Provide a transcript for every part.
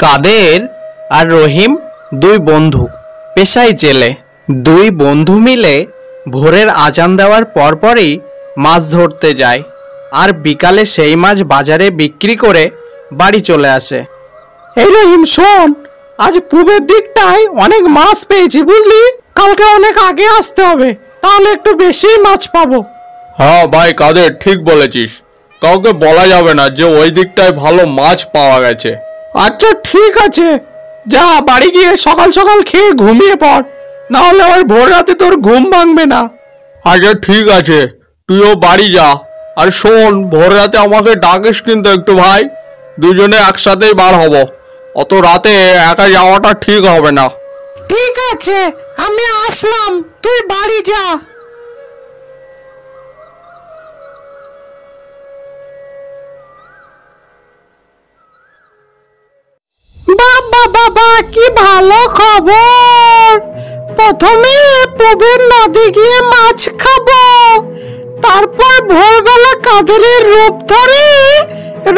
কাদের আর রহিম দুই বন্ধু, পেশায় জেলে। দুই বন্ধু মিলে ভোরের আজান দেওয়ার পরপরই মাছ ধরতে যায় আর বিকালে সেই মাছ বাজারে বিক্রি করে বাড়ি চলে আসে। এই রহিম শোন, আজ পূবের দিকটায় অনেক মাছ পেয়েছি বুঝলি, কালকে অনেক আগে আসতে হবে, তাহলে একটু বেশি মাছ পাবো। হ্যাঁ ভাই কাদের, ঠিক বলেছিস। কাউকে বলা যাবে না যে ওই দিকটায় ভালো মাছ পাওয়া গেছে। আচ্ছা ঠিক আছে, যা বাড়ি গিয়ে সকাল সকাল খেয়ে ঘুমিয়ে পড়, না হলে আবার ভোর রাতে তোর ঘুম ভাঙবে না। আচ্ছা ঠিক আছে, তুইও বাড়ি যা। আর শোন, ভোর রাতে আমাকে ডাকিস কিন্তু একটু ভাই, দুজনে একসাথেই বার হব। অত রাতে একা যাওয়াটা ঠিক হবে না। ঠিক আছে, আমি আসলাম, তুই বাড়ি যা। বাবা বাবা, কি ভালো খবর! প্রথমে পূবের নদী গিয়ে মাছ খাবো, তারপর ভোরবেলা কাদেরের রূপ ধরে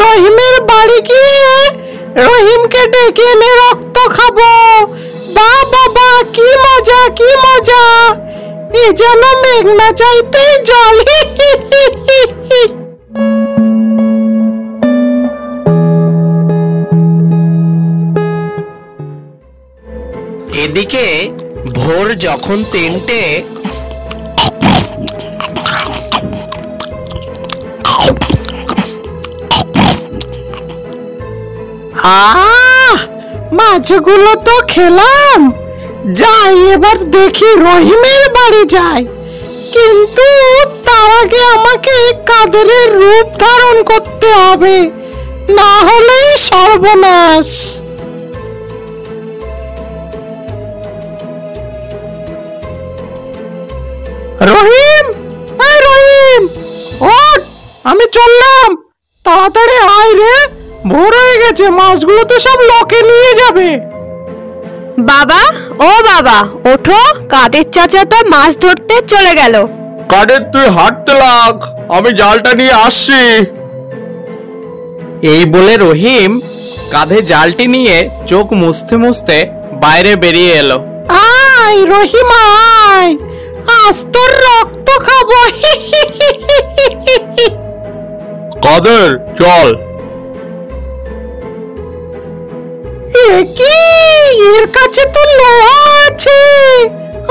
রহিমের বাড়ি গিয়ে রহিমকে ডেকে এনে রক্ত খাবো। বাবা, কি মজা কি মজা! এ যেন মেঘনা চাইতে জল। এদিকে ভোর যখন 3টে, মাছগুলো তো খেলাম, যাই এবার দেখি রহিমের বাড়ি যাই, কিন্তু তার আগে আমাকে কাদেরের রূপ ধারণ করতে হবে, না হলেই সর্বনাশ। রহিম, এই রহিম ওঠ, আমি চললাম, তাড়াতাড়ি আয় রে, ভোর হয়ে গেছে, মাছগুলো তো সব লকে নিয়ে যাবে। বাবা, ও বাবা ওঠো, কাদের চাচা তো মাছ ধরতে চলে গেল। কাদের তুই হাঁটতে লাগ, আমি জালটা নিয়ে আসছি। এই বলে রহিম কাঁধে জালটি নিয়ে চোখ মুছতে মুছতে বাইরে বেরিয়ে এলো। আয় রহিম আয়, আজ তোর রক্ত খাবো। কাদের চল। এর কাছে তো লোহা আছে,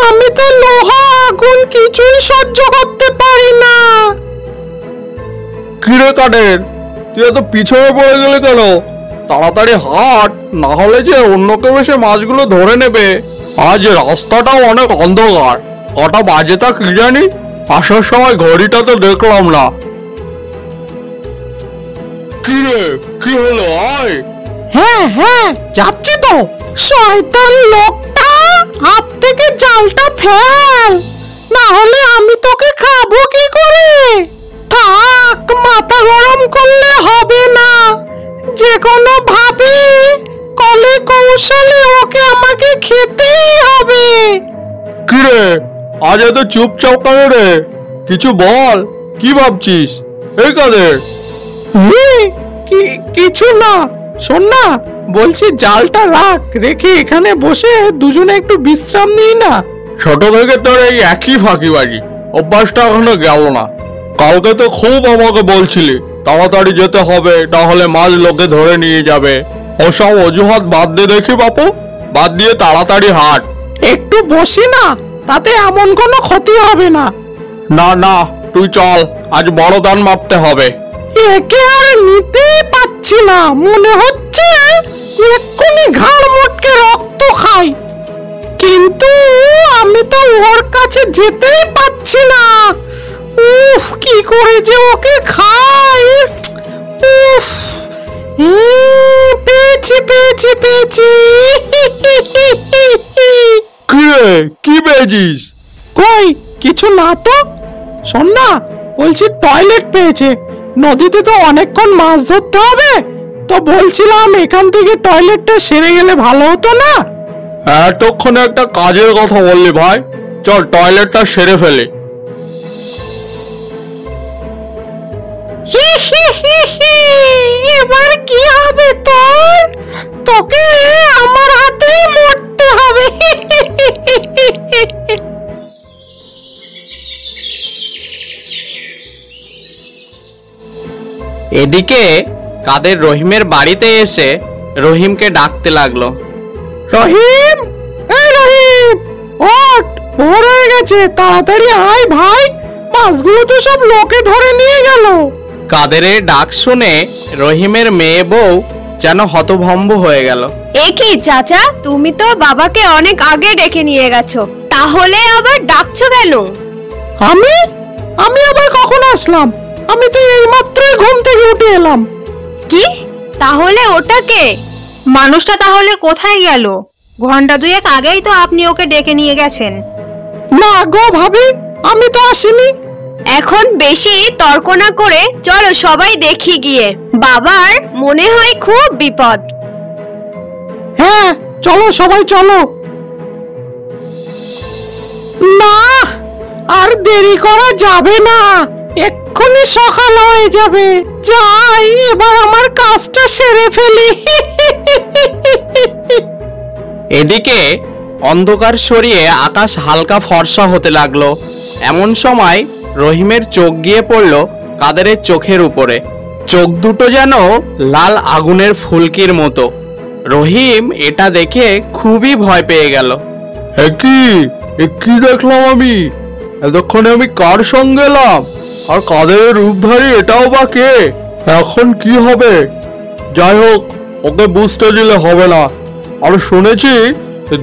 আমি তো লোহা আগুন কিছুই সহ্য করতে পারি না। কিরে কাদের, তুই এত পিছনে পড়ে গেলি কেন? তাড়াতাড়ি হাঁট, না হলে যে অন্য কেউ এসে মাছগুলো ধরে নেবে। আজ রাস্তাটাও অনেক অন্ধকার, কটা বাজে তা কি জানি, আসার সময় ঘড়িটা তো দেখলাম না। কিরে কি হলো, আয়। হ্যাঁ যাচ্ছি তো। শয়তান লোকটা, হাত থেকে জালটা ফেল, না হলে আমি তোকে খাবো কি করে। থাক, মাথা গরম করলে হবে না, যে কোনো ভাবে কলে কৌশলে ওকে আমাকে খেতেই হবে। কিরে আজ এত চুপচাপ কেন রে, কিছু বল, কি ভাবছিস? এই কাদের। কিছু না, শোন না, বলছি জালটা রেখে এখানে বসে দুজনে একটু বিশ্রাম নিই না। ছোট থেকে তোর এই একই ফাঁকিবাজি অভ্যাসটা এখনো গেল না। কালকে তো খুব আমাকে বলছিলি তাড়াতাড়ি যেতে হবে, তাহলে মাছ লোকে ধরে নিয়ে যাবে। ওসব অজুহাত বাদ দিয়ে দেখি বাপু, বাদ দিয়ে তাড়াতাড়ি হাঁট। একটু বসি না, তাতে এমন কোনো ক্ষতি হবে না। না তুই চল, আজ বড় দান মাপতে হবে। একে আর নিতেই পাচ্ছি না, মনে হচ্ছে এক্ষুনি ঘাড় মোটকে রক্ত খাই, কিন্তু আমি তো ওর কাছে যেতেই পাচ্ছি না। উফ, কি করে যে ওকে খাই। উফ, পেয়েছি। কি পেয়েছিস? কই কিছু না তো। শোন না, বলছি টয়লেট পেয়েছে, নদীতে তো অনেকক্ষণ মাছ ধরতে হবে, তো বলছিলাম এখান থেকে টয়লেটটা সেরে গেলে ভালো হতো না। এতক্ষণে একটা কাজের কথা বললি ভাই, চল টয়লেটটা সেরে ফেলে। এবার কি হবে তোর? তোকে আমার হাতেই মরতে হবে। এদিকে কাদের রহিমের বাড়িতে এসে রহিমকে ডাকতে লাগলো। রহিম, এই রহিম, ওঠ, ভোর হয়ে গেছে, তাড়াতাড়ি আয় ভাই, মাছগুলো তো সব লোকে ধরে নিয়ে গেল। কাদেরের ডাক শুনে রহিমের মেয়ে বউ যেন হতভম্ব হয়ে গেল। এ কি চাচা, তুমি তো বাবাকে অনেক আগে ডেকে নিয়ে গেছো, তাহলে আবার ডাকছো কেন? আমি আবার কখন আসলাম? আমি তো এইমাত্রই ঘুম থেকে উঠে এলাম। কি? তাহলে ওটা কে? মানুষটা তাহলে কোথায় গেল? ঘন্টা দুয়েক আগেই তো আপনি ওকে ডেকে নিয়ে গেছেন। না গো ভাবি, আমি তো আসিনি। এখন বেশি তর্ক না করে চলো সবাই দেখি গিয়ে, বাবার মনে হয় খুব বিপদ। হ্যাঁ চলো, সবাই চলো। না, আর দেরি করা যাবে না, এক্ষুনি সকাল হয়ে যাবে। যাই, এবার আমার কাজটা সেরে ফেলি। এদিকে অন্ধকার সরিয়ে আকাশ হালকা ফর্সা হতে লাগলো। এমন সময় রহিমের চোখ গিয়ে পড়ল কাদেরের চোখের উপরে। চোখ দুটো যেন লাল আগুনের ফুলকির মতো। রহিম এটা দেখে খুবই ভয় পেয়ে গেল। কি দেখলাম আমি? এতক্ষণে আমি কার সঙ্গে এলাম? আর কাদের রূপধারী এটাও বা কে? এখন কি হবে? যাই হোক, ওকে বুঝতে দিলে হবে না। আর শুনেছি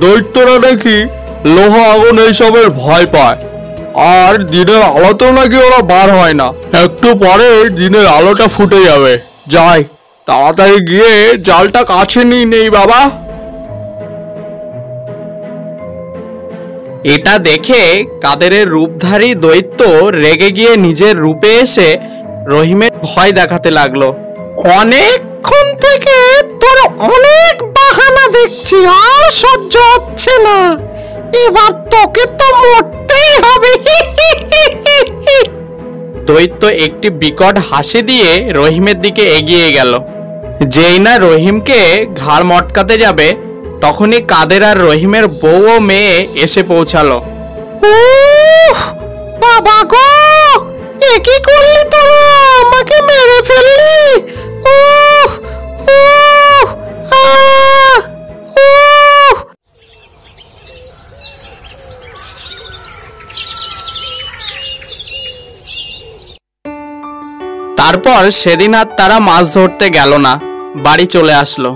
দৈত্যরা নাকি লোহা আগুন এইসবের ভয় পায়, আর দিনের আলোতেও নাকি ওরা বার হয় না। একটু পরে দিনের আলোটা ফুটে যাবে। যাই, তাড়াতাড়ি গিয়ে জালটা কাছে নিয়ে নেই বাবা। এটা দেখে কাদেরের রূপধারী দৈত্য রেগে গিয়ে নিজের রূপে এসে রহিমের ভয় দেখাতে লাগলো। অনেকক্ষণ থেকে তোর অনেক বাহানা দেখছি, আর সহ্য হচ্ছে না, এবার তোকে তো মরতেই হবে। দৈত্য একটি বিকট হাসি দিয়ে রহিমের দিকে এগিয়ে গেল। যেই না রহিমকে ঘাড় মটকাতে যাবে, তখনই কাদের আর রহিমের বউ ও মেয়ে এসে পৌঁছালো। বাবা গো, এ কি করলি তোরা? আমাকে মেরে ফেললি। তারপর সেদিন আর তারা মাছ ধরতে গেল না, বাড়ি চলে আসলো।